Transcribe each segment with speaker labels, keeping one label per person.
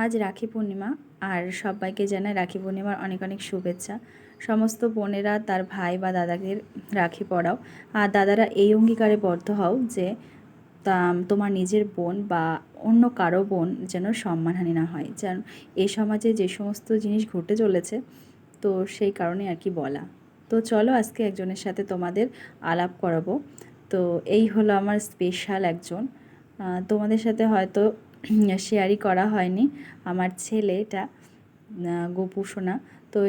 Speaker 1: আজ রাখি পূর্ণিমা আর সবাইকে জানাই রাখি পূর্ণিমার অনেক অনেক শুভেচ্ছা। সমস্ত বোনেরা তার ভাই বা দাদাকে রাখি পরাও, আর দাদারা এই অঙ্গীকারে বদ্ধ হও যে তোমার নিজের বোন বা অন্য কারো বোন যেন সম্মানহানি না হয়। যেন এই সমাজে যে সমস্ত জিনিস ঘটে চলেছে, তো সেই কারণে আর কি বলা। তো চলো আজকে একজনের সাথে তোমাদের আলাপ করাবো। তো এই হলো আমার স্পেশাল একজন, তোমাদের সাথে হয়তো শেয়ারই করা হয়নি। আমার ছেলে এটা গোপু সোনা। তো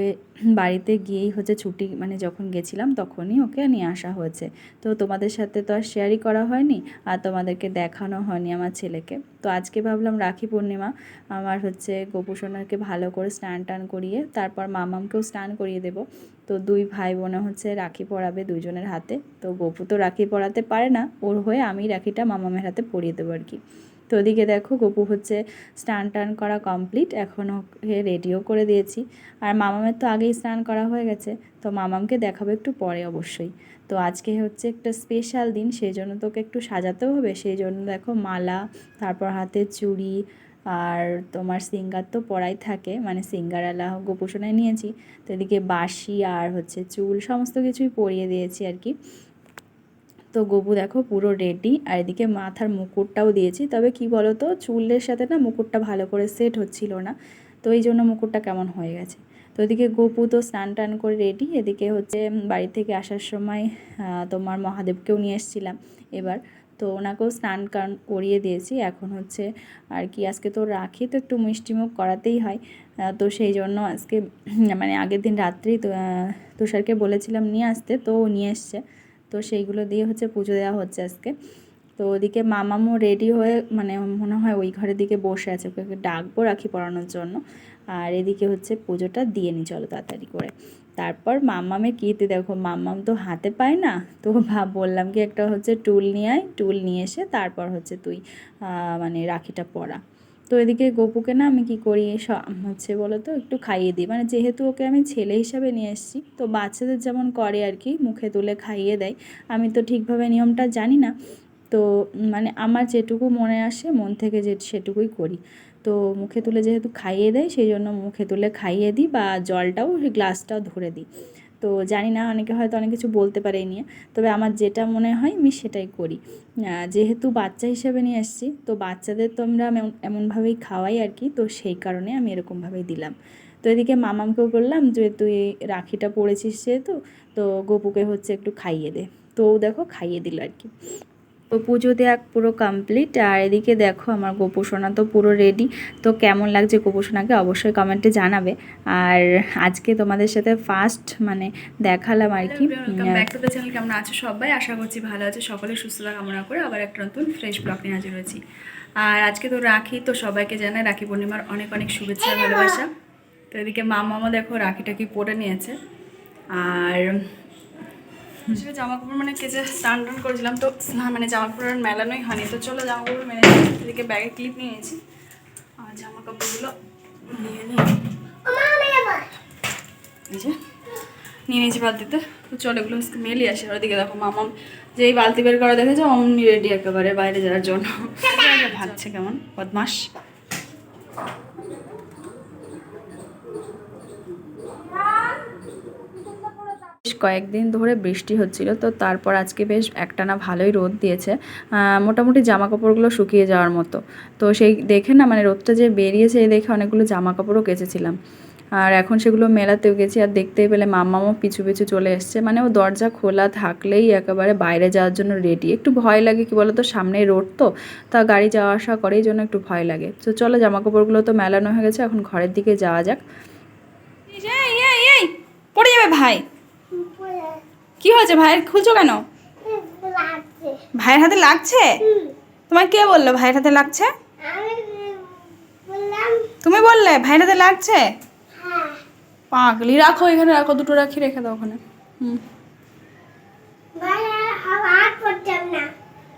Speaker 1: বাড়িতে গিয়েই হচ্ছে ছুটি, মানে যখন গেছিলাম তখনই ওকে নিয়ে আসা হয়েছে। তো তোমাদের সাথে তো আর শেয়ারই করা হয়নি, আর তোমাদেরকে দেখানো হয়নি আমার ছেলেকে। তো আজকে ভাবলাম রাখি পূর্ণিমা, আমার হচ্ছে গোপু সোনাকে ভালো করে স্নান টান করিয়ে তারপর মামামকেও স্নান করিয়ে দেবো। তো দুই ভাই বোনে হচ্ছে রাখি পরাবে দুইজনের হাতে। তো গোপু তো রাখি পরাতে পারে না, ওর হয়ে আমি রাখিটা মামামের হাতে পরিয়ে দেবো আর কি। তো ওদিকে দেখো গোপু হচ্ছে স্নান টান করা কমপ্লিট, এখন ওকে রেডিও করে দিয়েছি। আর মামামের তো আগেই স্নান করা হয়ে গেছে, তো মামামকে দেখাবো একটু পরে অবশ্যই। তো আজকে হচ্ছে একটা স্পেশাল দিন, সেই জন্য তোকে একটু সাজাতেও হবে। সেই জন্য দেখো মালা, তারপর হাতে চুড়ি, আর তোমার সিঙ্গার তো পরাই থাকে, মানে সিঙ্গারালা গোপোষণায় নিয়েছি। তো এদিকে বাঁশি আর হচ্ছে চুল সমস্ত কিছুই পরিয়ে দিয়েছি আর কি। তো গোপু দেখো পুরো রেডি, আর এদিকে মাথার মুকুটটাও দিয়েছি। তবে কি বলো তো, চুলের সাথে না মুকুটটা ভালো করে সেট হচ্ছিল না, তো এই জন্য মুকুটটা কেমন হয়ে গেছে। তো এদিকে গোপু তো স্নান টান করে রেডি। এদিকে হচ্ছে বাড়ি থেকে আসার সময় তোমার মহাদেবকেও নিয়ে এসেছিলাম এবার, তো ওনাকেও স্নান কান করিয়ে দিয়েছি। এখন হচ্ছে আর কি, আজকে তো রাখি, তো একটু মিষ্টিমুখ করাতেই হয়। তো সেই জন্য আজকে মানে আগের দিন রাত্রেই তো তুষারকে বলেছিলাম নিয়ে আসতে, তো ও নিয়ে এসছে। তো সেইগুলো দিয়ে হচ্ছে পুজো দেওয়া হচ্ছে আজকে। তো ওদিকে মামামও রেডি হয়ে, মানে মনে হয় ওই ঘরের দিকে বসে আছে, ওকে ডাকবো রাখি পরানোর জন্য। আর এদিকে হচ্ছে পুজোটা দিয়ে নি চলো তাড়াতাড়ি করে। তারপর মামামে কীর্তি দেখো, মামাম তো হাতে পায় না, তো বললাম কি একটা হচ্ছে টুল নিয়ে আয়, টুল নিয়ে এসে তারপর হচ্ছে তুই মানে রাখিটা পরা। তো এদিকে গপুকে না আমি কি করি হচ্ছে বলো তো, একটু খাইয়ে দিই, মানে যেহেতু ওকে আমি ছেলে হিসাবে নিয়ে এসেছি, তো বাচ্চাদের যেমন করে আর কি, মুখে তুলে খাইয়ে দেয়। আমি তো ঠিকভাবে নিয়মটা জানি না, তো মানে আমার যেটুকু মনে আসে মন থেকে যে সেটুকুই করি। তো মুখে তুলে যেহেতু খাইয়ে দেয়, সেই জন্য মুখে তুলে খাইয়ে দিই, বা জলটাও গ্লাসটাও ধরে দিই। তো জানি না, অনেকে হয়তো অনেক কিছু বলতে পারে এই নিয়ে, তবে আমার যেটা মনে হয় আমি সেটাই করি। যেহেতু বাচ্চা হিসেবে নিয়ে এসেছি, তো বাচ্চাদের তো আমরা এমনভাবেই খাওয়াই আর কি, তো সেই কারণে আমি এরকমভাবেই দিলাম। তো এদিকে মামামকেও বললাম যে তুই রাখিটা পড়েছিস যেহেতু, তো গপুকে হচ্ছে একটু খাইয়ে দে। তো দেখো খাইয়ে দিল আর কি। তো পুজো দেওয়া পুরো কমপ্লিট, আর এদিকে দেখো আমার গোপোষণা তো পুরো রেডি। তো কেমন লাগছে গোপোষণাকে অবশ্যই কমেন্টে জানাবে। আর আজকে তোমাদের সাথে ফার্স্ট মানে দেখালাম আর কি। Welcome back to the channel. কেমন আছো সবাই? আশা করছি ভালো আছে, সকলে সুস্থতা কামনা করে আবার একটা নতুন ফ্রেশ ব্লগ নিয়ে হাজির হয়েছি। আর আজকে তো রাখি, তো সবাইকে জানাই রাখি পূর্ণিমার অনেক অনেক শুভেচ্ছা ভালোবাসা। তো এদিকে মামাও দেখো রাখিটাকি পরে নিয়েছে। আর আসলে জামা কাপড় মানে কেচে স্নান টান করেছিলাম, তো মানে জামা কাপড় আর মেলানোই হয়নি। তো চলো জামা কাপড় মেলে নিই। এদিকে ব্যাগে ক্লিপ নিয়ে নিয়েছি, আর জামা কাপড়গুলো নিয়ে নিই, এই যে নিয়ে নিয়েছি বালতিতে। তো চলো এগুলো মেলি আসে। আর ওদিকে দেখো মামাম যেই বালতি বের করা দেখেছো অমনি রেডি একেবারে বাইরে যাওয়ার জন্য। ভাগছে কেমন বদমাস। বেশ কয়েকদিন ধরে বৃষ্টি হচ্ছিল, তো তারপর আজকে বেশ একটানা ভালোই রোদ দিয়েছে, মোটামুটি জামা কাপড়গুলো শুকিয়ে যাওয়ার মতো। তো সেই দেখে না, মানে রোদটা যে বেরিয়েছে এই দেখে অনেকগুলো জামা কাপড়ও কেচেছিলাম। আর এখন সেগুলো মেলাতেও গেছি, আর দেখতেই পেলে মাম্মামও পিছু পিছু চলে এসছে, মানে ও দরজা খোলা থাকলেই একেবারে বাইরে যাওয়ার জন্য রেডি। একটু ভয় লাগে, কি বলো তো, সামনেই রোড তো, তা গাড়ি যাওয়া আসা করে, এই জন্য একটু ভয় লাগে। তো চলো জামা কাপড়গুলো তো মেলানো হয়ে গেছে, এখন ঘরের দিকে যাওয়া যাক। পড়ে যাবে ভাই। কি হয়েছে ভাইয়ের, খুলছো কেন? ভাইয়ের হাতে লাগছে? তোমার কে বললো ভাইয়ের হাতে লাগছে? তুমি বললে ভাইয়ের হাতে লাগছে? পাগলি, রাখো এখানে, রাখো, দুটো রাখি, রেখে দাও ওখানে।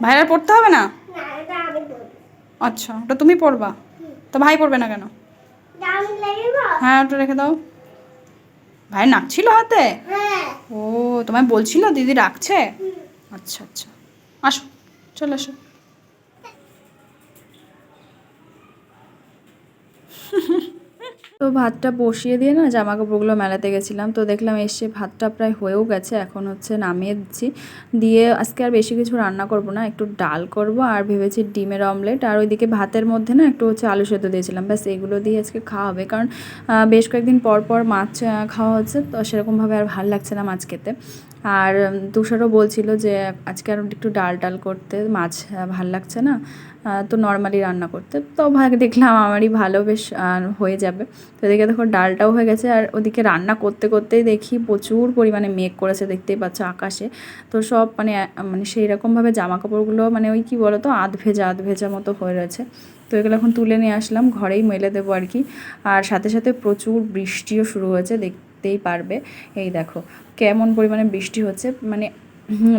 Speaker 1: ভাইয়ের আর পড়তে হবে না? আচ্ছা, ওটা তুমি পড়বা, তো ভাই পড়বে না কেন? হ্যাঁ ওটা রেখে দাও। ভাইয়ের নাক ছিল হাতে? ও, তোমায় বলছিল দিদি রাখছে? আচ্ছা আচ্ছা, আসো, চলে আসো। তো ভাতটা বসিয়ে দিয়ে না জামা কাপড়গুলো মেলাতে গেছিলাম, তো দেখলাম এসে ভাতটা প্রায় হয়েও গেছে, এখন হচ্ছে নামিয়ে দিচ্ছি। দিয়ে আজকে আর বেশি কিছু রান্না করব না, একটু ডাল করব আর ভেবেছি ডিমের অমলেট, আর ওইদিকে ভাতের মধ্যে না একটু হচ্ছে আলু সেদ্ধ দিয়েছিলাম, ব্যাস এগুলো দিয়ে আজকে খাওয়া হবে। কারণ বেশ কয়েকদিন পর পর মাছ খাওয়া হচ্ছে, তো সেরকমভাবে আর ভালো লাগছে না মাছ খেতে। আর তুষারও বলছিল যে আজকে আর একটু ডাল ডাল করতে, মাছ ভাল লাগছে না, তো নর্মালি রান্না করতে। তো দেখলাম আমারই ভালো, বেশ হয়ে যাবে। তো এদিকে দেখো ডালটাও হয়ে গেছে, আর ওদিকে রান্না করতে করতেই দেখি প্রচুর পরিমাণে মেঘ করেছে, দেখতেই পাচ্ছ আকাশে। তো সব মানে সেই রকমভাবে জামা কাপড়গুলো মানে ওই কী বলো তো আধ ভেজা মতো হয়ে রয়েছে। তো এগুলো এখন তুলে নিয়ে আসলাম, ঘরেই মেলে দেবো আর কি। আর সাথে সাথে প্রচুর বৃষ্টিও শুরু হয়েছে, দেখতেই পারবে। এই দেখো কেমন পরিমাণে বৃষ্টি হচ্ছে, মানে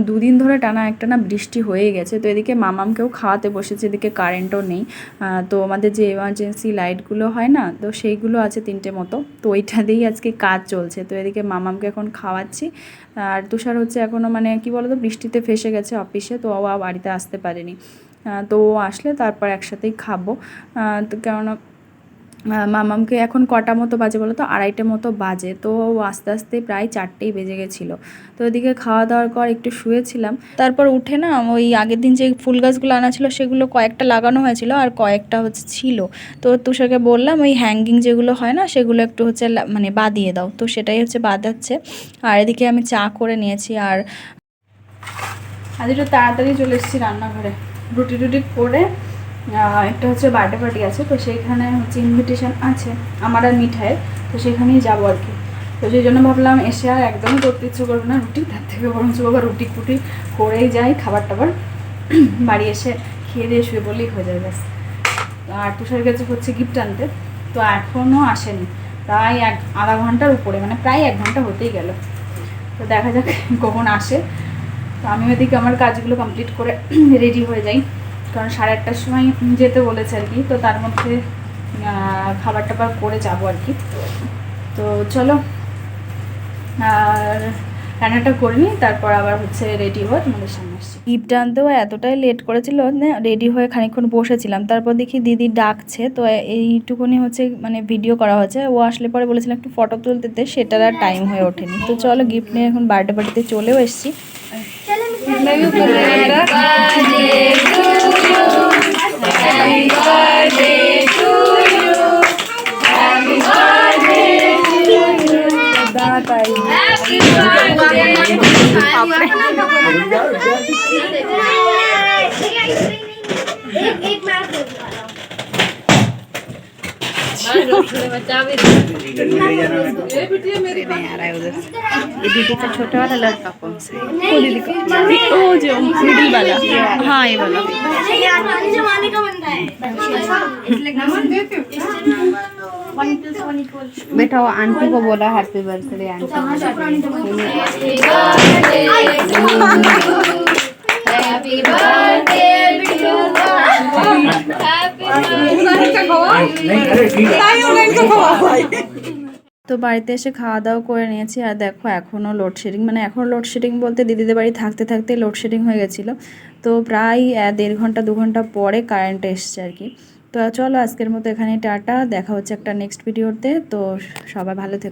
Speaker 1: দুদিন ধরে টানা একটানা বৃষ্টি হয়ে গেছে। তো এদিকে মামামকেও খাওয়াতে বসেছে, এদিকে কারেন্টও নেই। তো আমাদের যে এমার্জেন্সি লাইটগুলো হয় না, তো সেইগুলো আছে 3টে মতো, তো ওইটা দিয়েই আজকে কাজ চলছে। তো এদিকে মামামকে এখন খাওয়াচ্ছি। আর তুষার হচ্ছে এখনও মানে কী বলো তো বৃষ্টিতে ফেসে গেছে অফিসে, তো ও বাড়িতে আসতে পারেনি। তো ও আসলে তারপর একসাথেই খাবো। তো কেননা মামামকে এখন কটা মতো বাজে বলো তো, 2:30 মতো বাজে। তো আস্তে আস্তে প্রায় 4টেই বেজে গেছিলো। তো ওদিকে খাওয়া দাওয়ার পর একটু শুয়েছিলাম, তারপর উঠে না ওই আগের দিন যে ফুল গাছগুলো আনা ছিল সেগুলো কয়েকটা লাগানো হয়েছিল, আর কয়েকটা হচ্ছে ছিল। তো তুষারকে বললাম ওই হ্যাঙ্গিং যেগুলো হয় না সেগুলো একটু হচ্ছে মানে বাদিয়ে দাও, তো সেটাই হচ্ছে বাদাচ্ছে। আর এদিকে আমি চা করে নিয়েছি। আর আজ একটু তাড়াতাড়ি চলে এসেছি রান্নাঘরে, রুটি টুটি করে। একটা হচ্ছে বার্থডে পার্টি আছে, তো সেইখানে হচ্ছে ইনভিটেশন আছে আমার আর মিঠাইয়ের, তো সেখানেই যাবো আর কি। তো সেই জন্য ভাবলাম এসে আর একদমই করতে ইচ্ছে করবে না রুটি, তার থেকে বরঞ্চ বাবা রুটি ফুটি করেই যাই, খাবার টাবার বাড়ি এসে খেয়ে দিয়ে শুয়ে বললেই হয়ে যায় ব্যাস। আর তুষার কাছে হচ্ছে গিফট আনতে, তো এখনও আসেনি, প্রায় আধা ঘন্টার উপরে, মানে প্রায় 1 ঘন্টা হতেই গেল। তো দেখা যাক কখন আসে। তো আমি ওইদিকে আমার কাজগুলো কমপ্লিট করে রেডি হয়ে যাই, কারণ 8:30টার সময় যেতে বলেছে আর কি। তো তার মধ্যে খাবার টাবার করে যাবো আর কি। তো চলো আর রান্নাটা করে নিই, তারপর আবার হচ্ছে রেডি হয়ে তোমাদের সামনে আসছি। গিফট আনতেও এতটাই লেট করেছিল, রেডি হয়ে খানিকক্ষণ বসেছিলাম, তারপর দেখি দিদি ডাকছে, তো এইটুকুনি হচ্ছে মানে ভিডিও করা হচ্ছে। ও আসলে পরে বলেছিলাম একটু ফটো তুলতে, সেটার আর টাইম হয়ে ওঠেনি। তো চলো গিফট নিয়ে এখন বার্থডে পার্টিতে চলেও এসেছি। दीदी का छोटा वाला लड़का कौन सा है? वो दीदी का, वो जो मिडिल वाला, हाँ ये वाला। बेटा वो आंटी को बोला happy birthday aunty. Happy birthday তো বাড়িতে এসে খাওয়া দাওয়া করে নিয়েছি। আর দেখো এখনও লোডশেডিং, মানে এখন লোডশেডিং বলতে দিদিদের বাড়ি থাকতে থাকতে লোডশেডিং হয়ে গেছিলো। তো প্রায় 1.5 ঘন্টা 2 ঘন্টা পরে কারেন্ট এসছে আর কি। তো চলো আজকের মতো এখানে টাটা, দেখা হচ্ছে একটা নেক্সট ভিডিওতে। তো সবাই ভালো থেকো।